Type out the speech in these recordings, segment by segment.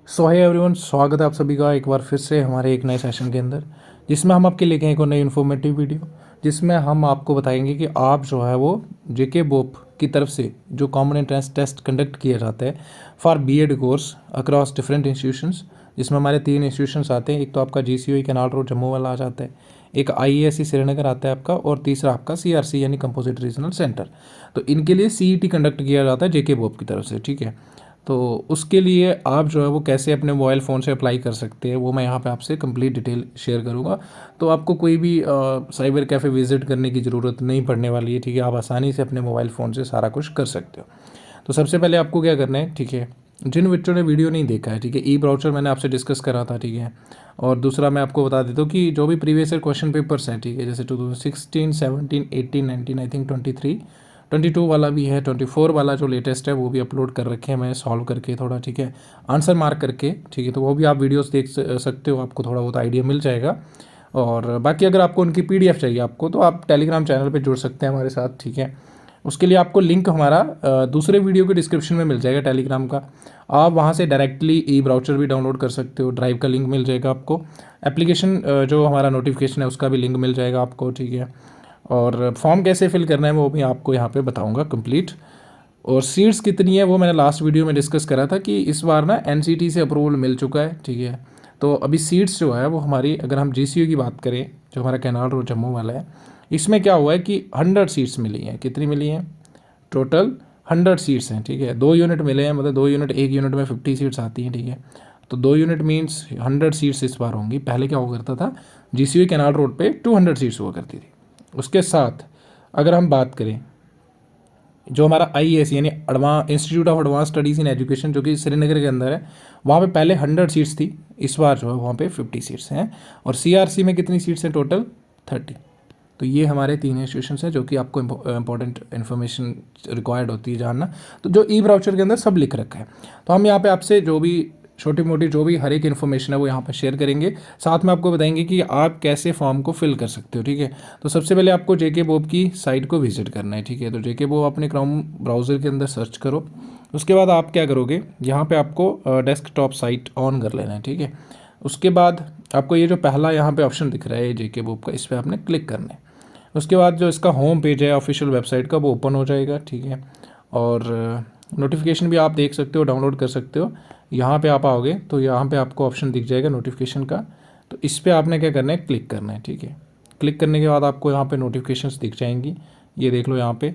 सो है एवरीवन, स्वागत है आप सभी का एक बार फिर से हमारे एक नए सेशन के अंदर, जिसमें हम आपके लेके एक और नई इन्फॉर्मेटिव वीडियो, जिसमें हम आपको बताएंगे कि आप जो है वो जेके बोप की तरफ से जो कॉमन एंट्रेंस टेस्ट कंडक्ट किया जाता है for BEd course across different institutions, जिसमें हमारे 3 इंस्टीट्यूशंस आते हैं। एक तो आपका जीसीओई कैनाल रोड जम्मू वाला आ जाता है, एक आईएएससी श्रीनगर आता है आपका, और तीसरा आपका सीआरसी यानी कंपोजिट रीजनल सेंटर। तो इनके लिए सीईटी कंडक्ट किया जाता है जेके बोप की तरफ से, ठीक है। तो उसके लिए आप जो है वो कैसे अपने मोबाइल फ़ोन से अप्लाई कर सकते हैं वो मैं यहाँ पे आपसे कंप्लीट डिटेल शेयर करूँगा। तो आपको कोई भी साइबर कैफ़े विज़िट करने की ज़रूरत नहीं पड़ने वाली है, ठीक है। आप आसानी से अपने मोबाइल फ़ोन से सारा कुछ कर सकते हो। तो सबसे पहले आपको क्या करना है, ठीक है, जिन बच्चों ने वीडियो नहीं देखा है, ठीक है, ई ब्राउचर मैंने आपसे डिस्कस करा था, ठीक है। और दूसरा मैं आपको बता देता हूँ कि जो भी प्रीवियस ईयर क्वेश्चन पेपर्स हैं, ठीक है, जैसे 2016, 17, 18, 19, आई थिंक 23, 22 वाला भी है, 24 वाला जो लेटेस्ट है वो भी अपलोड कर रखे हैं मैंने सॉल्व करके थोड़ा, ठीक है, आंसर मार्क करके, ठीक है। तो वो भी आप वीडियोस देख सकते हो, आपको थोड़ा बहुत आइडिया मिल जाएगा। और बाकी अगर आपको उनकी पीडीएफ चाहिए आपको, तो आप टेलीग्राम चैनल पे जुड़ सकते हैं हमारे साथ, ठीक है। उसके लिए आपको लिंक हमारा दूसरे वीडियो के डिस्क्रिप्शन में मिल जाएगा टेलीग्राम का। आप वहाँ से डायरेक्टली ई ब्राउचर भी डाउनलोड कर सकते हो, ड्राइव का लिंक मिल जाएगा आपको, एप्लीकेशन जो हमारा नोटिफिकेशन है उसका भी लिंक मिल जाएगा आपको, ठीक है। और फॉर्म कैसे फिल करना है वो भी आपको यहाँ पे बताऊँगा कंप्लीट। और सीट्स कितनी है वो मैंने लास्ट वीडियो में डिस्कस करा था कि इस बार ना एनसीटी से अप्रूवल मिल चुका है, ठीक है। तो अभी सीट्स जो है वो हमारी, अगर हम जीसीयू की बात करें, जो हमारा कैनाल रोड जम्मू वाला है, इसमें क्या हुआ है कि 100 सीट्स मिली हैं। कितनी मिली हैं? टोटल 100 सीट्स हैं, ठीक है। 2 यूनिट मिले हैं, मतलब 2 यूनिट, एक यूनिट में 50 सीट्स आती हैं, ठीक है। तो 2 यूनिट मीन्स 100 सीट्स इस बार होंगी। पहले क्या हुआ करता था, जीसीयू कैनाल रोड पे 200 सीट्स हुआ करती थी। उसके साथ अगर हम बात करें जो हमारा आईएएस यानी institute of advance studies in education, जो कि श्रीनगर के अंदर है, वहाँ पे पहले 100 सीट्स थी, इस बार जो है वहाँ पे 50 सीट्स हैं। और सीआरसी में कितनी सीट्स हैं? टोटल 30। तो ये हमारे 3 इंस्टीट्यूशंस हैं जो कि आपको इंपॉर्टेंट इन्फॉर्मेशन रिक्वायर्ड होती है जानना। तो जो ई ब्राउचर के अंदर सब लिख रखा है। तो हम यहाँ पे आपसे जो भी छोटी मोटी जो भी हर एक इन्फॉर्मेशन है वो यहाँ पर शेयर करेंगे, साथ में आपको बताएंगे कि आप कैसे फॉर्म को फिल कर सकते हो, ठीक है। तो सबसे पहले आपको जेके बोप की साइट को विजिट करना है, ठीक है। तो जेके बोप अपने क्रोम ब्राउज़र के अंदर सर्च करो। उसके बाद आप क्या करोगे, यहाँ पे आपको डेस्कटॉप साइट ऑन कर लेना है, ठीक है। उसके बाद आपको ये जो पहला यहाँ पे ऑप्शन दिख रहा है जेके बोप का, इस पर आपने क्लिक करना है। उसके बाद जो इसका होम पेज है ऑफिशियल वेबसाइट का वो ओपन हो जाएगा, ठीक है। और नोटिफिकेशन भी आप देख सकते हो, डाउनलोड कर सकते हो। यहाँ पे आप आओगे तो यहाँ पे आपको ऑप्शन दिख जाएगा नोटिफिकेशन का। तो इस पर आपने क्या करना है, क्लिक करना है, ठीक है। क्लिक करने के बाद आपको यहाँ पे नोटिफिकेशंस दिख जाएंगी। ये देख लो यहाँ पे,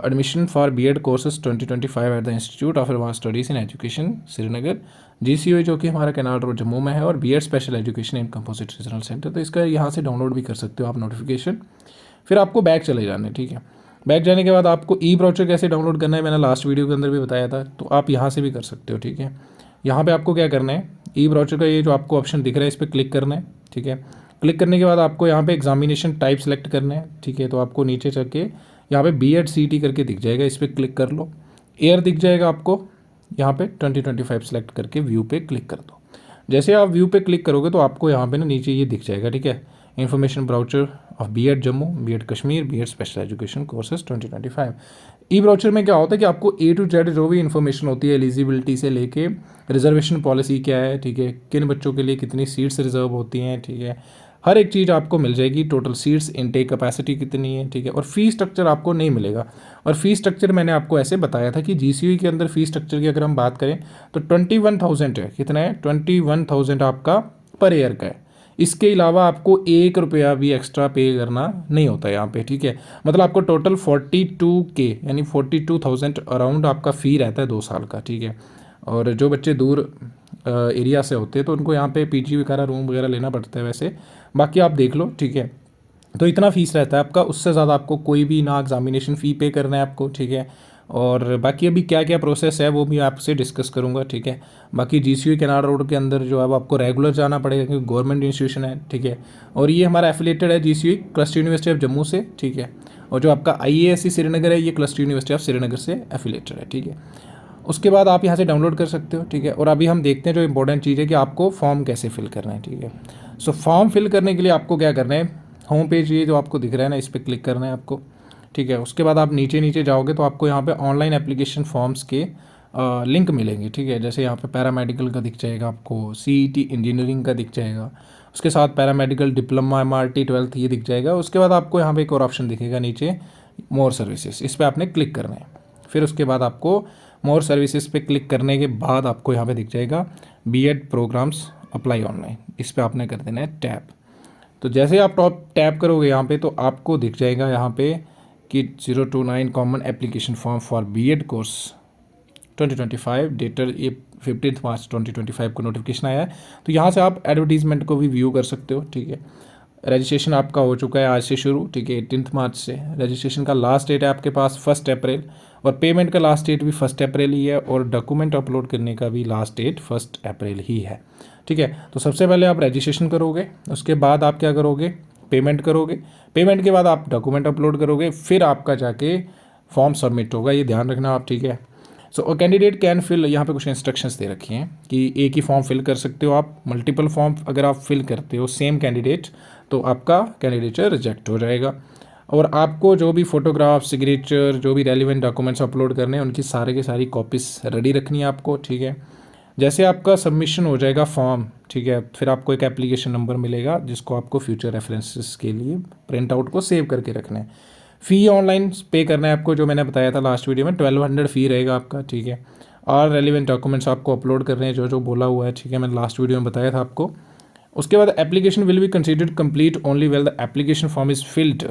admission for BEd courses 2025 at the institute of advance studies in education Srinagar, GCO जो कि हमारा कैनाल रोड जम्मू में है, और BEd special education in composite regional centre. तो इसका यहाँ से डाउनलोड भी कर सकते हो आप नोटिफिकेशन। फिर आपको बैक चले जाना है, ठीक है। बैक जाने के बाद आपको ई ब्राउचर कैसे डाउनलोड करना है मैंने लास्ट वीडियो के अंदर भी बताया था, तो आप यहाँ से भी कर सकते हो, ठीक है। यहाँ पे आपको क्या करना है, ई ब्राउचर का ये जो आपको ऑप्शन दिख रहा है इस पर क्लिक करना है, ठीक है। क्लिक करने के बाद आपको यहाँ पे एग्जामिनेशन टाइप सेलेक्ट करना है, ठीक है। तो आपको नीचे चल के यहाँ पे बीएड सीटी करके दिख जाएगा, इस पर क्लिक कर लो। ईयर दिख जाएगा आपको, यहाँ पे 2025 सेलेक्ट करके व्यू पे क्लिक कर दो। जैसे आप व्यू पे क्लिक करोगे तो आपको यहाँ पे ना नीचे ये दिख जाएगा, ठीक है, information brochure of BEd Jammu, BEd Kashmir, BEd special education courses 2025। E brochure में क्या होता है कि आपको ए टू जेड जो भी इन्फॉर्मेशन होती है, एलिजिबिलिटी से लेके रिजर्वेशन पॉलिसी क्या है, ठीक है, किन बच्चों के लिए कितनी सीट्स रिजर्व होती हैं, ठीक है, हर एक चीज़ आपको मिल जाएगी। टोटल सीट्स, इनटेक कैपेसिटी कितनी है, ठीक है। और फी स्ट्रक्चर आपको नहीं मिलेगा। और फी स्ट्रक्चर मैंने आपको ऐसे बताया था कि जीसीयू के अंदर फी स्ट्रक्चर की अगर हम बात करें तो 21,000 है। कितना है? 21,000 आपका पर ईयर का है। इसके अलावा आपको 1 रुपया भी एक्स्ट्रा पे करना नहीं होता है यहाँ पे, ठीक है। मतलब आपको टोटल 42K यानी 42,000 अराउंड आपका फ़ी रहता है 2 साल का, ठीक है। और जो बच्चे दूर एरिया से होते हैं तो उनको यहाँ पे पीजी वगैरह रूम वगैरह लेना पड़ता है वैसे, बाकी आप देख लो, ठीक है। तो इतना फ़ीस रहता है आपका, उससे ज़्यादा आपको कोई भी ना एग्जामिनेशन फ़ी पे करना है आपको, ठीक है। और बाकी अभी क्या क्या प्रोसेस है वो भी आपसे डिस्कस करूँगा, ठीक है। बाकी जीसीयू कैनाल रोड के अंदर जो है वो आपको रेगुलर जाना पड़ेगा क्योंकि गवर्नमेंट इंस्टीट्यूशन है, ठीक है। और ये हमारा एफिलेटेड है GCU cluster university of Jammu से, ठीक है। और जो आपका आईएएससी श्रीनगर है ये क्लस्टर यूनिवर्सिटी ऑफ श्रीनगर से एफिलेटेड है, ठीक है। उसके बाद आप यहाँ से डाउनलोड कर सकते हो, ठीक है। और अभी हम देखते हैं जो इंपॉर्टेंट चीज़ है कि आपको फॉर्म कैसे फिल करना है, ठीक है। सो फॉर्म फिल करने के लिए आपको क्या करना है, होम पेज ये जो आपको दिख रहा है ना, इस पर क्लिक करना है आपको, ठीक है। उसके बाद आप नीचे नीचे जाओगे तो आपको यहाँ पे ऑनलाइन एप्लीकेशन फॉर्म्स के लिंक मिलेंगे, ठीक है। जैसे यहाँ पे पैरामेडिकल का दिख जाएगा आपको, सीईटी इंजीनियरिंग का दिख जाएगा, उसके साथ पैरामेडिकल डिप्लोमा एमआरटी 12th ये दिख जाएगा। उसके बाद आपको यहाँ पे एक और ऑप्शन दिखेगा नीचे, मोर सर्विसेज, इस पर आपने क्लिक करना है। फिर उसके बाद आपको मोर सर्विसेज पे क्लिक करने के बाद आपको यहाँ पे दिख जाएगा बीएड प्रोग्राम्स अप्लाई ऑनलाइन, इस पर आपने कर देना है टैप। तो जैसे आप टैप करोगे यहाँ पे तो आपको दिख जाएगा यहाँ पे कि 029 common application form for BEd course 2025 dated ये 15 मार्च 2025 को नोटिफिकेशन आया है। तो यहाँ से आप एडवर्टीजमेंट को भी व्यू कर सकते हो, ठीक है। रजिस्ट्रेशन आपका हो चुका है आज से शुरू, ठीक है, 18 मार्च से। रजिस्ट्रेशन का लास्ट डेट है आपके पास 1 अप्रैल, और पेमेंट का लास्ट डेट भी 1 अप्रैल ही है, और डॉक्यूमेंट अपलोड करने का भी लास्ट डेट 1 अप्रैल ही है, ठीक है। तो सबसे पहले आप रजिस्ट्रेशन करोगे, उसके बाद आप क्या करोगे, पेमेंट करोगे, पेमेंट के बाद आप डॉक्यूमेंट अपलोड करोगे, फिर आपका जाके फॉर्म सबमिट होगा, ये ध्यान रखना आप, ठीक है। सो कैंडिडेट कैन फिल, यहाँ पे कुछ इंस्ट्रक्शंस दे रखी हैं कि एक ही फॉर्म फिल कर सकते हो आप, मल्टीपल फॉर्म अगर आप फिल करते हो सेम कैंडिडेट तो आपका कैंडिडेचर रिजेक्ट हो जाएगा। और आपको जो भी फोटोग्राफ, सिग्नेचर, जो भी रेलिवेंट डॉक्यूमेंट्स अपलोड करने हैं उनकी सारे की सारी कॉपीज रेडी रखनी है आपको, ठीक है। जैसे आपका सबमिशन हो जाएगा फॉर्म, ठीक है, फिर आपको एक एप्लीकेशन नंबर मिलेगा जिसको आपको फ्यूचर रेफरेंसेस के लिए प्रिंट आउट को सेव करके रखना है। फ़ी ऑनलाइन पे करना है आपको, जो मैंने बताया था लास्ट वीडियो में, 1200 फ़ी रहेगा आपका, ठीक है। और रेलिवेंट डॉक्यूमेंट्स आपको अपलोड करने हैं, जो जो बोला हुआ है, ठीक है, मैंने लास्ट वीडियो में बताया था आपको। उसके बाद application will be considered complete only well the application form is filled.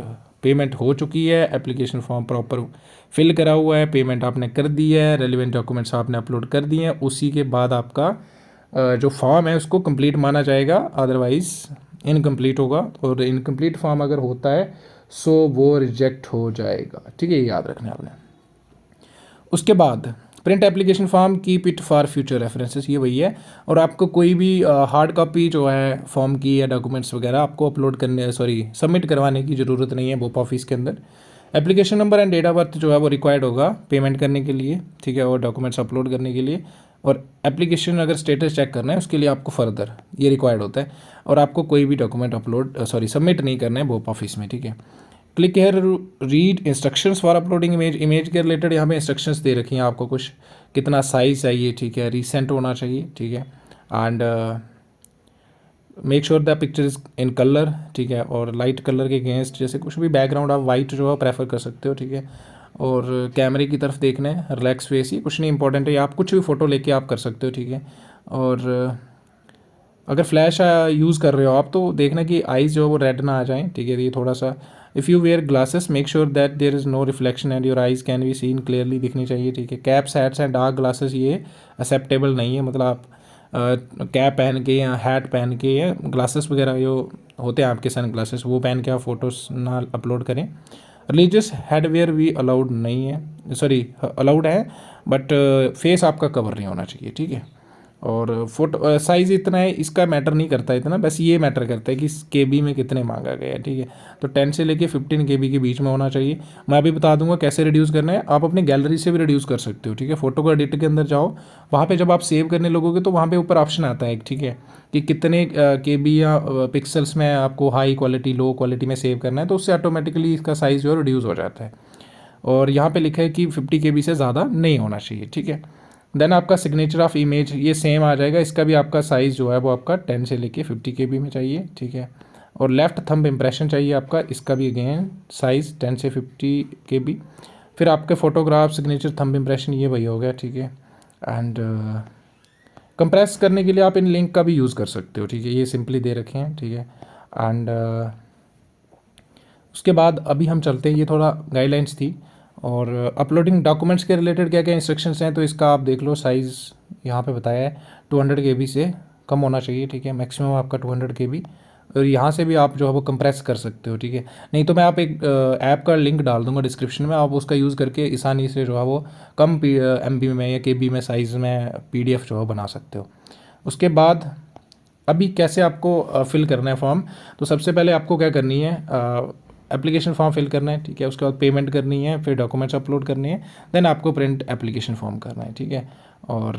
Payment हो चुकी है, एप्लीकेशन फॉर्म प्रॉपर फिल करा हुआ है, पेमेंट आपने कर दी है, रेलिवेंट डॉक्यूमेंट्स आपने अपलोड कर दिए हैं, उसी के बाद आपका जो फॉर्म है उसको कंप्लीट माना जाएगा, अदरवाइज़ इनकम्प्लीट होगा। और इनकम्प्लीट फॉर्म अगर होता है सो वो रिजेक्ट हो जाएगा, ठीक है, ये याद रखना है आपने। उसके बाद print application form, keep it for future references, ये वही है। और आपको कोई भी हार्ड कॉपी जो है फॉर्म की या डॉक्यूमेंट्स वगैरह आपको अपलोड करने, सबमिट करवाने की ज़रूरत नहीं है बोप ऑफिस के अंदर। Application number and date of birth जो है वो रिक्वायर्ड होगा पेमेंट करने के लिए, ठीक है, और डॉक्यूमेंट्स अपलोड करने के लिए। और एप्लीकेशन अगर स्टेटस चेक करना है उसके लिए आपको फर्दर ये रिक्वायर्ड होता है। और आपको कोई भी डॉक्यूमेंट सबमिट नहीं करना है बोप ऑफिस में, ठीक है। Click here read instructions for uploading image, image के रिलेटेड यहाँ पे इंस्ट्रक्शंस दे रखी हैं आपको, कुछ कितना साइज़ चाहिए, ठीक है, रिसेंट होना चाहिए, ठीक है, and make sure the picture is in colour, ठीक है, और लाइट कलर के अगेंस्ट, जैसे कुछ भी बैकग्राउंड आप वाइट जो है प्रेफर कर सकते हो, ठीक है। और कैमरे की तरफ देखना है, रिलैक्स फेस, ये कुछ नहीं इंपॉर्टेंट है, आप कुछ भी फ़ोटो लेके आप कर सकते हो, ठीक है। और अगर फ्लैश यूज़ कर रहे हो आप तो देखना कि आईज़ जो है वो रेड ना आ जाएं, ठीक है, ये थोड़ा सा। If you wear glasses make sure that there is no reflection and your eyes can be seen clearly, दिखनी चाहिए, ठीक है। Caps, hats and dark glasses ये एक्सेप्टेबल नहीं है, मतलब आप कैप पहन के या हैट पहन के या ग्लासेस वगैरह जो होते हैं आपके सन ग्लासेस वो पहन के आप फ़ोटोज़ ना अपलोड करें। रिलीजियस हेडवेयर भी अलाउड नहीं है, अलाउड है, बट फेस आपका कवर नहीं होना चाहिए, ठीक है। और फोटो साइज़ इतना है, इसका मैटर नहीं करता इतना, बस ये मैटर करता है कि KB में कितने मांगा गया है, ठीक है। तो 10 से लेके 15 KB के बीच में होना चाहिए। मैं अभी बता दूंगा कैसे रिड्यूस करना है, आप अपनी गैलरी से भी रिड्यूस कर सकते हो, ठीक है। फोटो को एडिट के अंदर जाओ, वहाँ पे जब आप सेव करने लगोगे तो वहाँ पे ऊपर ऑप्शन आता है, ठीक है, कि कितने KB या पिक्सल्स में आपको हाई क्वालिटी, लो क्वालिटी में सेव करना है, तो उससे ऑटोमेटिकली इसका साइज़ जो है रिड्यूस हो जाता है। और यहाँ पे लिखा है कि 50 KB से ज़्यादा नहीं होना चाहिए, ठीक है। देन आपका सिग्नेचर ऑफ इमेज ये सेम आ जाएगा, इसका भी आपका साइज़ जो है वो आपका 10 से लेके 50 KB में चाहिए, ठीक है। और लेफ़्ट थंब इम्प्रेशन चाहिए आपका, इसका भी अगेन साइज़ 10 से 50 KB। फिर आपके फ़ोटोग्राफ, सिग्नेचर, थंब इम्प्रेशन ये वही हो गया, ठीक है। एंड कंप्रेस करने के लिए आप इन लिंक का भी यूज़ कर सकते हो, ठीक है, ये सिंपली दे रखे हैं, ठीक है। एंड उसके बाद अभी हम चलते हैं, ये थोड़ा गाइडलाइंस थी। और अपलोडिंग डॉक्यूमेंट्स के रिलेटेड क्या क्या इंस्ट्रक्शंस हैं तो इसका आप देख लो, साइज़ यहाँ पे बताया है 200 KB से कम होना चाहिए, ठीक है, मैक्सिमम आपका 200 KB। और यहाँ से भी आप जो है वो कंप्रेस कर सकते हो, ठीक है। नहीं तो मैं आप एक ऐप का लिंक डाल दूंगा डिस्क्रिप्शन में, आप उसका यूज़ करके आसानी से जो है वो कम MB में या KB में साइज़ में PDF जो है बना सकते हो। उसके बाद अभी कैसे आपको फिल करना है फॉर्म, तो सबसे पहले आपको क्या करनी है, एप्लीकेशन फॉर्म फिल करना है, ठीक है। उसके बाद पेमेंट करनी है, फिर डॉक्यूमेंट्स अपलोड करने हैं, देन आपको प्रिंट एप्लीकेशन फॉर्म करना है, ठीक है। और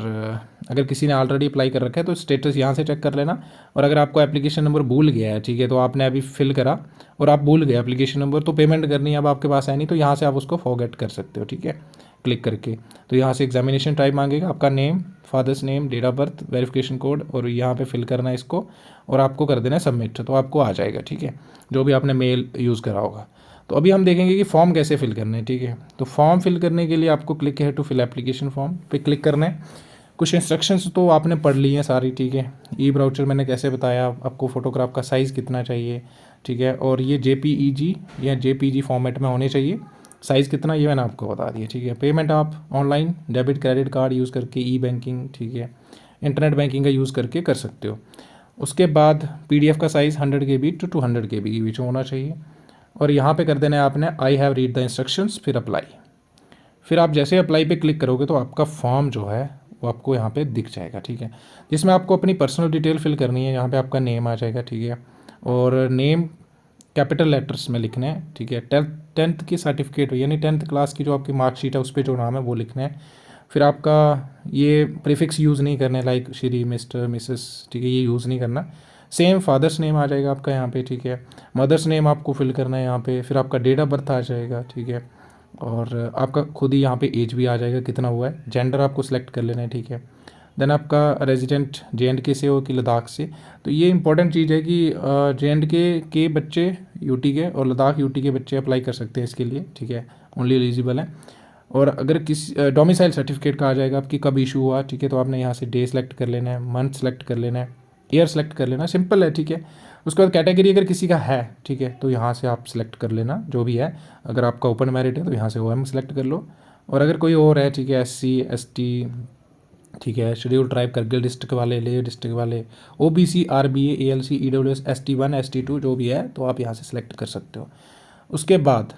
अगर किसी ने ऑलरेडी अप्लाई कर रखा है तो स्टेटस यहाँ से चेक कर लेना। और अगर आपको एप्लीकेशन नंबर भूल गया है, ठीक है, तो आपने अभी फिल करा और आप भूल गए एप्लीकेशन नंबर, तो पेमेंट करनी है अब आपके पास है नहीं, तो यहाँ से आप उसको फॉरगेट कर सकते हो, ठीक है। क्लिक करके। तो यहाँ से एग्जामिनेशन टाइप मांगेगा, आपका name, father's name, date of birth, verification code, और यहाँ पे फिल करना है इसको और आपको कर देना है सबमिट। तो आपको आ जाएगा, ठीक है, जो भी आपने मेल यूज़ करा होगा। तो अभी हम देखेंगे कि फॉर्म कैसे फिल करना है, ठीक है। तो फॉर्म फिल करने के लिए आपको क्लिक है टू फिल एप्लीकेशन फॉर्म पे क्लिक करना है। कुछ इंस्ट्रक्शंस तो आपने पढ़ ली हैं सारी, ठीक है। ई ब्राउचर मैंने कैसे बताया, आपको फोटोग्राफ का साइज़ कितना चाहिए, ठीक है, और ये JPEG या JPG फॉर्मेट में होने चाहिए। साइज़ कितना ये मैंने आपको बता दिया, ठीक है। पेमेंट आप online debit credit card use करके, ई बैंकिंग, ठीक है, इंटरनेट बैंकिंग का यूज़ करके कर सकते हो। उसके बाद PDF का साइज़ 100 KB to 200 KB के बीच में होना चाहिए। और यहाँ पे कर देना है आपने I have read the instructions, फिर अप्लाई। फिर आप जैसे अप्लाई पे क्लिक करोगे तो आपका फॉर्म जो है वो आपको यहाँ पे दिख जाएगा, ठीक है, जिसमें आपको अपनी पर्सनल डिटेल फिल करनी है। यहाँ पे आपका नेम आ जाएगा, ठीक है, और नेम कैपिटल लेटर्स में लिखना है, ठीक है। टेंथ की सर्टिफिकेट यानी 10th क्लास की जो आपकी मार्कशीट है उस पर जो नाम है वो लिखना है। फिर आपका ये प्रीफिक्स यूज़ नहीं करना है, लाइक श्री, मिस्टर, मिसेस, ठीक है, ये यूज़ नहीं करना। सेम फादर्स नेम आ जाएगा आपका यहाँ पे, ठीक है। मदर्स नेम आपको फिल करना है यहाँ पे। फिर आपका डेट ऑफ बर्थ आ जाएगा, ठीक है, और आपका खुद ही यहाँ पे एज भी आ जाएगा कितना हुआ है। जेंडर आपको सेलेक्ट कर लेना है, ठीक है। देन आपका रेजिडेंट JNK से हो कि लद्दाख से। तो ये इंपॉर्टेंट चीज़ है कि JNK के बच्चे यूटी के और लद्दाख यूटी के बच्चे अप्लाई कर सकते हैं इसके लिए, ठीक है, ओनली एलिजिबल हैं। और अगर किसी डोमिसाइल सर्टिफिकेट का आ जाएगा आपकी कब इशू हुआ, ठीक है, तो आपने यहाँ से डे सेलेक्ट कर लेना है, मंथ सेलेक्ट कर लेना है, ईयर सेलेक्ट कर लेना, सिंपल है, ठीक है। उसके बाद कैटेगरी अगर किसी का है, ठीक है, तो यहाँ से आप सेलेक्ट कर लेना जो भी है। अगर आपका ओपन मेरिट है तो यहाँ से OM सेलेक्ट कर लो। और अगर कोई और है, ठीक है, SC ST, ठीक है, शेड्यूल ट्राइब करगिल डिस्ट्रिक्ट वाले, लेह डिस्ट्रिक्ट वाले, OBC RBA ALC EWS ST1 ST2 जो भी है, तो आप यहाँ से सेलेक्ट कर सकते हो। उसके बाद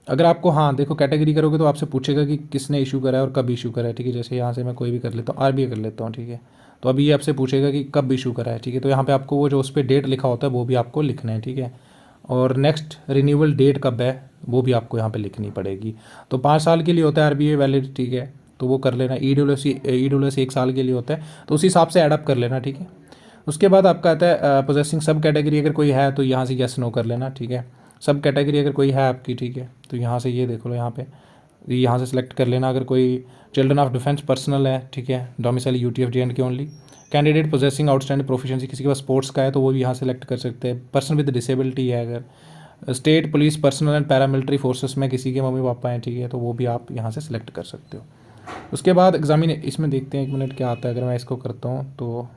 अगर आपको, हाँ देखो, कैटेगरी करोगे तो आपसे पूछेगा कि किसने इशू करा है और कब इशू करा है, ठीक है। जैसे यहाँ से मैं कोई भी कर लेता हूँ, RBA कर लेता हूँ, ठीक है। तो अभी ये आपसे पूछेगा कि कब इशू करा है, ठीक है। तो यहाँ पे आपको वो जो उस पर डेट लिखा होता है वो भी आपको लिखना है, ठीक है। और नेक्स्ट रिन्यूअल डेट कब है वो भी आपको यहाँ पे लिखनी पड़ेगी। तो 5 साल के लिए होता है RBA वैलिड, ठीक है, तो वो कर लेना। EWS 1 साल के लिए होता है, तो उस हिसाब से एडअप कर लेना, ठीक है। उसके बाद आपका आता है पोजेसिंग सब कैटेगरी, अगर कोई है तो यहाँ से यस नो कर लेना, ठीक है। सब कैटेगरी अगर कोई है आपकी, ठीक है, तो यहाँ से ये देख लो, यहाँ पे यहाँ से सिलेक्ट कर लेना। अगर कोई चिल्ड्रन ऑफ डिफेंस पर्सनल है, ठीक है, domicile UT of JNK only. Candidate possessing outstanding proficiency, किसी के पास स्पोर्ट्स का है तो वो भी यहाँ सेलेक्ट कर सकते हैं। पर्सन विद डिसेबिलिटी है, अगर state police personal and paramilitary forces में किसी के मम्मी पापा हैं, ठीक है, तो वो भी आप यहाँ से सिलेक्ट कर सकते हो। उसके बाद एग्जामिने इसमें देखते हैं 1 मिनट क्या आता है। अगर मैं इसको करता हूँ तो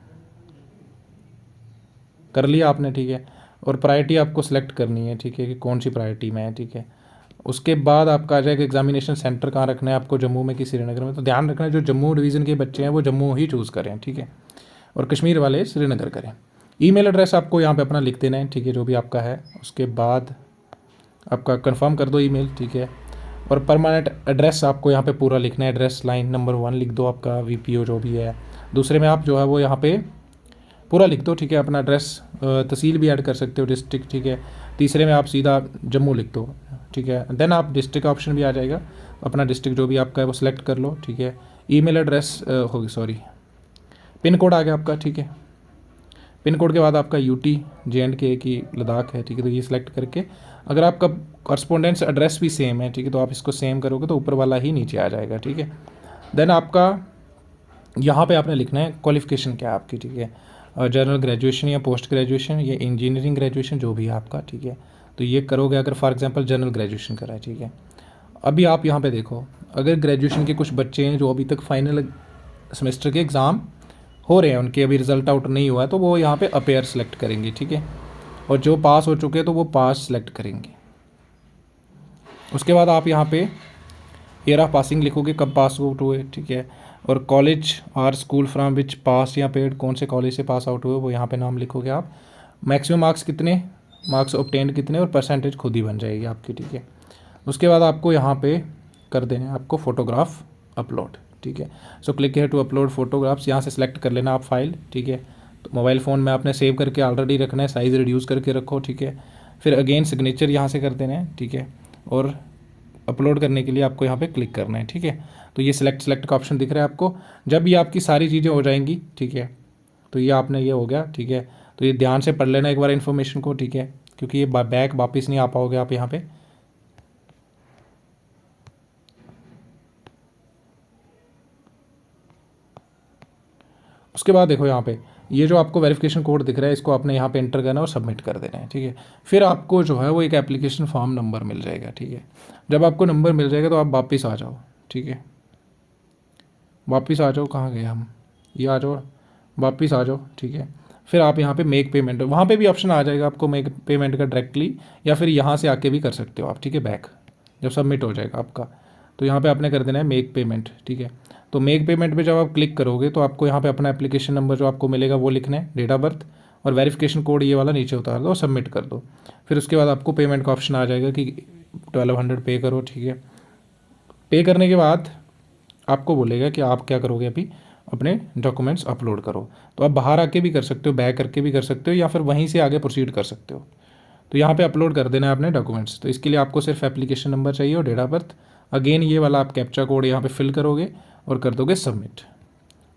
कर लिया आपने, ठीक है। और प्रायोरिटी आपको सेलेक्ट करनी है, ठीक है, कि कौन सी प्रायोरिटी में है, ठीक है। उसके बाद आपका आ जाएगा एग्जामिनेशन सेंटर कहाँ रखना है आपको, जम्मू में कि श्रीनगर में। तो ध्यान रखना है जो जम्मू डिवीज़न के बच्चे हैं वो जम्मू ही चूज़ करें, ठीक है, और कश्मीर वाले श्रीनगर करें। ईमेल एड्रेस आपको यहाँ पे अपना लिख देना है, ठीक है, जो भी आपका है। उसके बाद आपका कंफर्म कर दो ईमेल, ठीक है। और परमानेंट एड्रेस आपको यहाँ पे पूरा लिखना है, एड्रेस लाइन नंबर 1 लिख दो, आपका VPO जो भी है। दूसरे में आप जो है वो यहाँ पे पूरा लिख दो, ठीक है, अपना एड्रेस, तहसील भी ऐड कर सकते हो, डिस्ट्रिक्ट, ठीक है। तीसरे में आप सीधा जम्मू लिख दो, ठीक है। देन आप डिस्ट्रिक्ट ऑप्शन भी आ जाएगा, अपना डिस्ट्रिक्ट जो भी आपका है वो सिलेक्ट कर लो, ठीक है। ईमेल एड्रेस होगी, सॉरी, पिन कोड आ गया आपका, ठीक है। पिन कोड के बाद आपका UT JNK की लद्दाख है, ठीक है, तो ये सिलेक्ट करके अगर आपका कॉरस्पोंडेंस एड्रेस भी सेम है, ठीक है, तो आप इसको सेम करोगे तो ऊपर वाला ही नीचे आ जाएगा, ठीक है। देन आपका यहाँ पे आपने लिखना है क्वालिफिकेशन क्या है आपकी, ठीक है, जनरल ग्रेजुएशन या पोस्ट ग्रेजुएशन या इंजीनियरिंग ग्रेजुएशन जो भी है आपका, ठीक है। तो ये करोगे अगर फॉर एग्जांपल जनरल ग्रेजुएशन करा है, ठीक है। अभी आप यहाँ पे देखो, अगर ग्रेजुएशन के कुछ बच्चे हैं जो अभी तक फाइनल सेमेस्टर के एग्ज़ाम हो रहे हैं, उनके अभी रिज़ल्ट आउट नहीं हुआ है, तो वो यहाँ पे अपेयर सेलेक्ट करेंगे, ठीक है। और जो पास हो चुके हैं तो वो पास सेलेक्ट करेंगे। उसके बाद आप यहाँ पे ईयर ऑफ पासिंग लिखोगे, कब पास आउट हुए, ठीक है। और कॉलेज और स्कूल फ्रॉम विच पास या पेड, कौन से कॉलेज से पास आउट हुए वो यहाँ पे नाम लिखोगे आप। मैक्सिमम मार्क्स कितने, मार्क्स ऑब्टेंड कितने, और परसेंटेज खुद ही बन जाएगी आपकी, ठीक है। उसके बाद आपको यहाँ पे कर देना है आपको फ़ोटोग्राफ अपलोड, ठीक है। सो क्लिक है टू अपलोड फोटोग्राफ्स, यहाँ से सिलेक्ट कर लेना आप फाइल, ठीक है। तो मोबाइल फ़ोन में आपने सेव करके ऑलरेडी रखना है, साइज़ रिड्यूस करके रखो, ठीक है। फिर अगेन सिग्नेचर यहाँ से कर देना है, ठीक है। और अपलोड करने के लिए आपको यहाँ पे क्लिक करना है, ठीक है। तो ये सिलेक्ट का ऑप्शन दिख रहा है आपको। जब ये आपकी सारी चीज़ें हो जाएंगी, ठीक है, तो ये आपने ये हो गया, ठीक है। तो ये ध्यान से पढ़ लेना एक बार इन्फॉर्मेशन को, ठीक है, क्योंकि ये बैक वापस नहीं आ पाओगे आप यहाँ पे। उसके बाद देखो यहाँ पे ये जो आपको वेरिफिकेशन कोड दिख रहा है इसको आपने यहाँ पे एंटर करना है और सबमिट कर देना है, ठीक है। फिर आपको जो है वो एक एप्लीकेशन फॉर्म नंबर मिल जाएगा, ठीक है। जब आपको नंबर मिल जाएगा तो आप वापस आ जाओ, ठीक है। वापस आ जाओ, कहाँ गए हम, ये आ जाओ, वापस आ जाओ, ठीक है। फिर आप यहाँ पे मेक पेमेंट, वहाँ पे भी ऑप्शन आ जाएगा आपको मेक पेमेंट का डायरेक्टली, या फिर यहाँ से आके भी कर सकते हो आप, ठीक है। बैक जब सबमिट हो जाएगा आपका तो यहाँ पे आपने कर देना है मेक पेमेंट, ठीक है। तो मेक पेमेंट पे जब आप क्लिक करोगे तो आपको यहाँ पे अपना एप्लीकेशन नंबर जो आपको मिलेगा वो लिखना है, डेट ऑफ बर्थ और वेरिफिकेशन कोड ये वाला नीचे उतार दो और सबमिट कर दो। फिर उसके बाद आपको पेमेंट का ऑप्शन आ जाएगा कि 1200 पे करो, ठीक है। पे करने के बाद आपको बोलेगा कि आप क्या करोगे, अभी अपने डॉक्यूमेंट्स अपलोड करो। तो आप बाहर आके भी कर सकते हो, बैक करके भी कर सकते हो, या फिर वहीं से आगे प्रोसीड कर सकते हो। तो यहाँ पे अपलोड कर देना है अपने डॉक्यूमेंट्स। तो इसके लिए आपको सिर्फ एप्लीकेशन नंबर चाहिए और डेट ऑफ बर्थ। अगेन ये वाला आप कैप्चा कोड यहाँ पे फिल करोगे और कर दोगे सबमिट।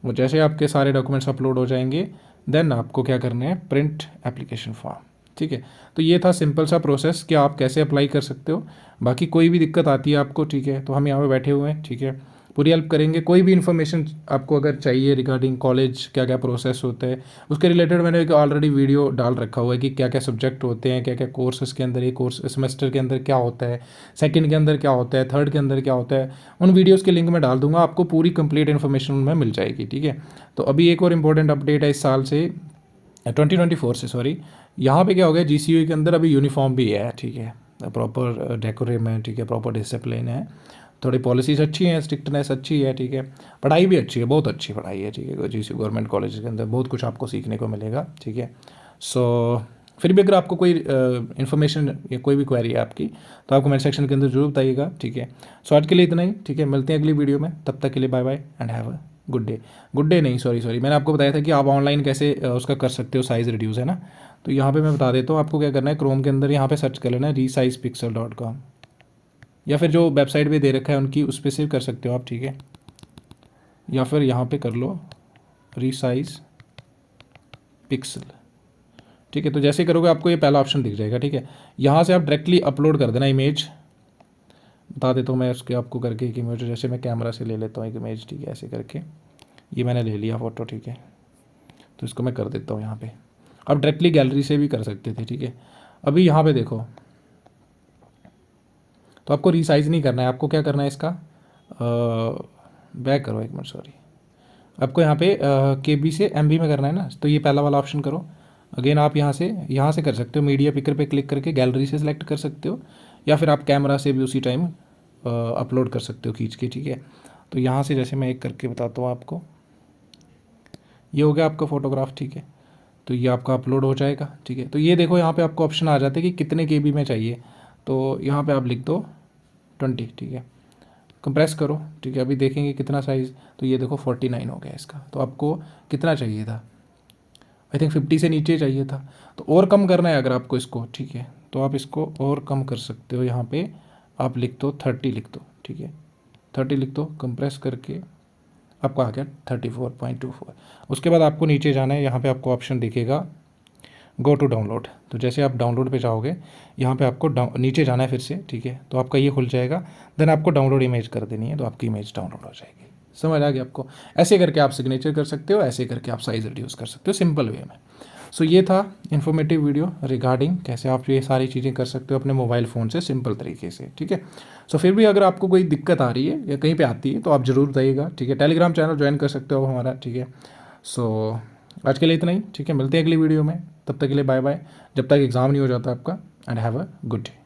वो जैसे आपके सारे डॉक्यूमेंट्स अपलोड हो जाएंगे देन आपको क्या करना है, प्रिंट एप्लीकेशन फॉर्म, ठीक है। तो ये था सिंपल सा प्रोसेस कि आप कैसे अप्लाई कर सकते हो। बाकी कोई भी दिक्कत आती है आपको, ठीक है, तो हम यहाँ पे बैठे हुए हैं, ठीक है, पूरी हेल्प करेंगे। कोई भी इन्फॉर्मेशन आपको अगर चाहिए रिगार्डिंग कॉलेज क्या क्या प्रोसेस होता है उसके रिलेटेड मैंने एक ऑलरेडी वीडियो डाल रखा हुआ है कि क्या क्या सब्जेक्ट होते हैं, क्या क्या कोर्सेज के अंदर, ये कोर्स सेमेस्टर के अंदर क्या होता है, सेकंड के अंदर क्या होता है, थर्ड के अंदर क्या होता है। उन वीडियोज़ के लिंक मैं डाल दूंगा, आपको पूरी कंप्लीट इन्फॉर्मेशन उनमें मिल जाएगी, ठीक है। तो अभी एक और इम्पोर्टेंट अपडेट है इस साल से 2024 से, सॉरी, यहाँ पे क्या हो गया, GCU के अंदर अभी यूनिफॉर्म भी है, ठीक है, प्रॉपर डेकोरेम है, ठीक है, प्रॉपर डिसिप्लिन है, थोड़ी पॉलिसीज अच्छी हैं, स्ट्रिक्टनेस अच्छी है, ठीक है, पढ़ाई भी अच्छी है, बहुत अच्छी पढ़ाई है, ठीक है। GCU गवर्नमेंट कॉलेज के अंदर बहुत कुछ आपको सीखने को मिलेगा, ठीक है। सो फिर भी अगर आपको कोई इन्फॉर्मेशन या कोई भी क्वेरी है आपकी तो आप कमेंट सेक्शन के अंदर जरूर बताइएगा, ठीक है। सो आज के लिए इतना ही, ठीक है, मिलते हैं अगली वीडियो में, तब तक के लिए bye bye and have a good day. Good day नहीं, सॉरी, मैंने आपको बताया था कि आप ऑनलाइन कैसे उसका कर सकते हो, साइज़ रिड्यूस, है ना। तो यहाँ पे मैं बता देता हूँ आपको क्या करना है, क्रोम के अंदर यहाँ पे सर्च कर लेना है resizepixel.com, या फिर जो वेबसाइट पे दे रखा है उनकी, उस पर से कर सकते हो आप, ठीक है। या फिर यहाँ पे कर लो रीसाइज पिक्सल, ठीक है। तो जैसे करोगे आपको ये पहला ऑप्शन दिख जाएगा, ठीक है। यहाँ से आप डायरेक्टली अपलोड कर देना इमेज। बता देता हूँ मैं उसके आपको करके एक इमेज, जैसे मैं कैमरा से ले लेता हूँ एक इमेज, ठीक है, ऐसे करके ये मैंने ले लिया फ़ोटो, ठीक है। तो इसको मैं कर देता हूँ यहाँ पे। आप डायरेक्टली गैलरी से भी कर सकते थे, ठीक है। अभी यहाँ पे देखो, तो आपको रीसाइज़ नहीं करना है, आपको क्या करना है, इसका बैक करो एक मिनट, सॉरी, आपको यहाँ पे KB से MB में करना है ना। तो ये पहला वाला ऑप्शन करो। अगेन आप यहाँ से कर सकते हो, मीडिया पिकर पे क्लिक करके गैलरी से सिलेक्ट कर सकते हो, या फिर आप कैमरा से भी उसी टाइम अपलोड कर सकते हो खींच के, ठीक है। तो यहाँ से जैसे मैं एक करके बताता हूँ आपको, ये हो गया आपका फ़ोटोग्राफ, ठीक है। तो ये आपका अपलोड हो जाएगा, ठीक है। तो ये देखो यहाँ पे आपको ऑप्शन आ जाता है कि कितने KB में चाहिए, तो यहाँ पे आप लिख दो 20, ठीक है, कंप्रेस करो, ठीक है। अभी देखेंगे कितना साइज़, तो ये देखो 49 हो गया इसका। तो आपको कितना चाहिए था, आई थिंक 50 से नीचे चाहिए था, तो और कम करना है अगर आपको इसको, ठीक है, तो आप इसको और कम कर सकते हो। यहाँ पे आप लिख दो 30 लिख दो, ठीक है, 30 लिख दो, कंप्रेस करके आपको आ गया 34.24। उसके बाद आपको नीचे जाना है, यहाँ पे आपको ऑप्शन दिखेगा गो टू डाउनलोड। तो जैसे आप डाउनलोड पे जाओगे, यहाँ पे आपको नीचे जाना है फिर से, ठीक है। तो आपका ये खुल जाएगा, देन आपको डाउनलोड इमेज कर देनी है, तो आपकी इमेज डाउनलोड हो जाएगी। समझ आ गया आपको। ऐसे करके आप सिग्नेचर कर सकते हो, ऐसे करके आप साइज़ रिड्यूस कर सकते हो सिंपल वे में। सो ये था इन्फॉर्मेटिव वीडियो रिगार्डिंग कैसे आप ये सारी चीज़ें कर सकते हो अपने मोबाइल फ़ोन से सिंपल तरीके से, ठीक है। सो फिर भी अगर आपको कोई दिक्कत आ रही है या कहीं पे आती है तो आप ज़रूर बताइएगा, ठीक है। टेलीग्राम चैनल ज्वाइन कर सकते हो हमारा, ठीक है। सो आज के लिए इतना ही, ठीक है, मिलते हैं अगली वीडियो में, तब तक के लिए बाय बाय, जब तक एग्ज़ाम नहीं हो जाता आपका, and have a good day.